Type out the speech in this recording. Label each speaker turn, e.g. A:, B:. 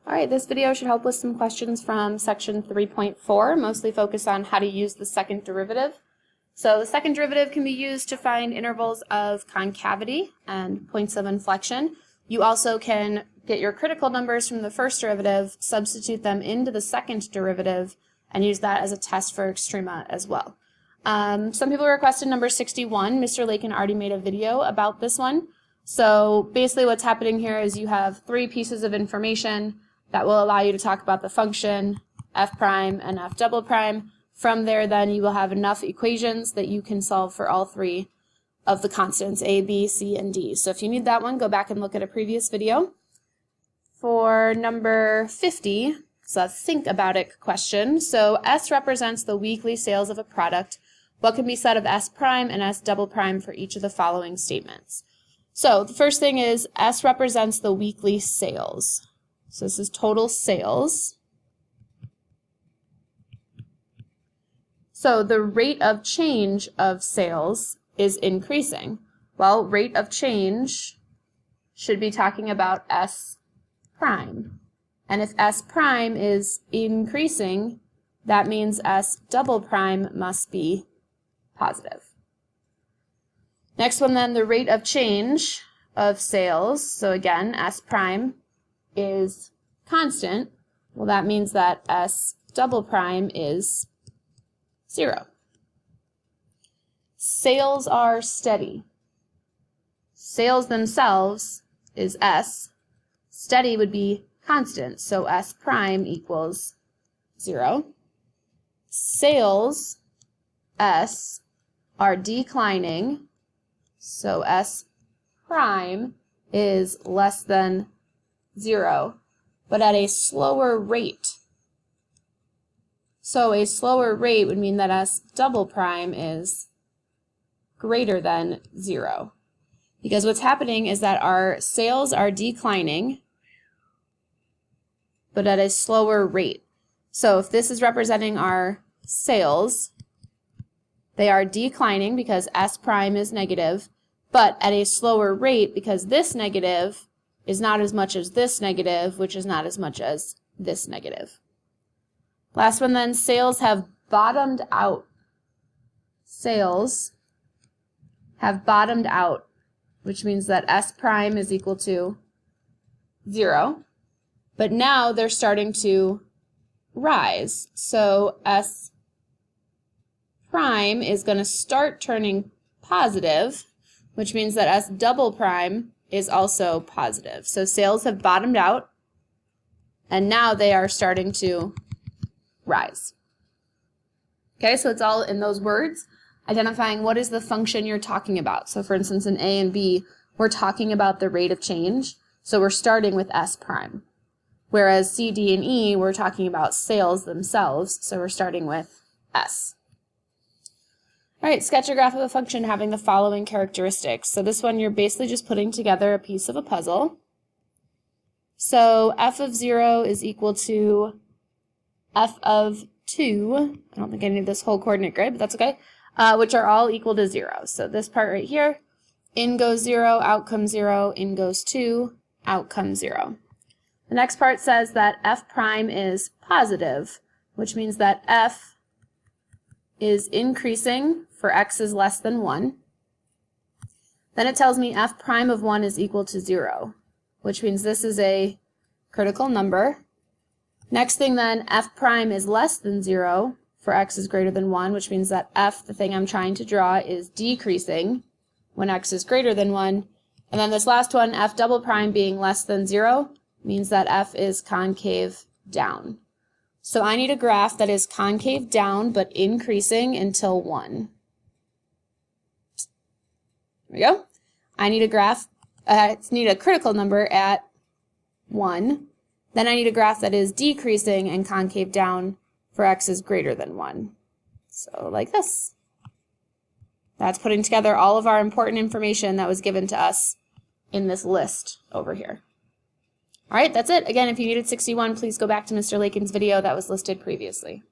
A: Alright, this video should help with some questions from section 3.4, mostly focused on how to use the second derivative. So the second derivative can be used to find intervals of concavity and points of inflection. You also can get your critical numbers from the first derivative, substitute them into the second derivative, and use that as a test for extrema as well. Some people requested number 61. Mr. Lakin already made a video about this one. So basically what's happening here is you have three pieces of information that will allow you to talk about the function f prime and f double prime. From there then you will have enough equations that you can solve for all three of the constants a, b, c, and d. So if you need that one, go back and look at a previous video. For number 50, so a think about it question. So S represents the weekly sales of a product. What can be said of S prime and S double prime for each of the following statements? So the first thing is S represents the weekly sales. So this is total sales. So the rate of change of sales is increasing. Well, rate of change should be talking about S prime. And if S prime is increasing, that means S double prime must be positive. Next one then, the rate of change of sales. So again, S prime is constant. Well, that means that S double prime is 0. Sales are steady. Sales themselves is S. Steady would be constant, so S prime equals 0. Sales, S, are declining, so S prime is less than 0, but at a slower rate. So a slower rate would mean that S double prime is greater than 0. Because what's happening is that our sales are declining, but at a slower rate. So if this is representing our sales, they are declining because S prime is negative, but at a slower rate because this negative is not as much as this negative, which is not as much as this negative. Last one then, sales have bottomed out. Sales have bottomed out, which means that S prime is equal to 0. But now they're starting to rise. So S prime is going to start turning positive, which means that S double prime is also positive. So sales have bottomed out, and now they are starting to rise. Okay, so it's all in those words, identifying what is the function you're talking about. So for instance, in A and B, we're talking about the rate of change, so we're starting with S prime. Whereas C, D, and E, we're talking about sales themselves, so we're starting with S. All right, sketch a graph of a function having the following characteristics. So this one, you're basically just putting together a piece of a puzzle. So f of 0 is equal to f of 2. I don't think I need this whole coordinate grid, but that's okay, which are all equal to 0. So this part right here, in goes 0, out comes 0, in goes 2, out comes 0. The next part says that f prime is positive, which means that f is increasing for x is less than 1. Then it tells me f prime of 1 is equal to 0, which means this is a critical number. Next thing then, f prime is less than 0 for x is greater than 1, which means that f, the thing I'm trying to draw, is decreasing when x is greater than 1. And then this last one, f double prime being less than 0, means that f is concave down. So I need a graph that is concave down but increasing until 1. There we go. I need a graph, need a critical number at 1. Then I need a graph that is decreasing and concave down for x is greater than 1. So like this. That's putting together all of our important information that was given to us in this list over here. All right, that's it. Again, if you needed 61, please go back to Mr. Lakin's video that was listed previously.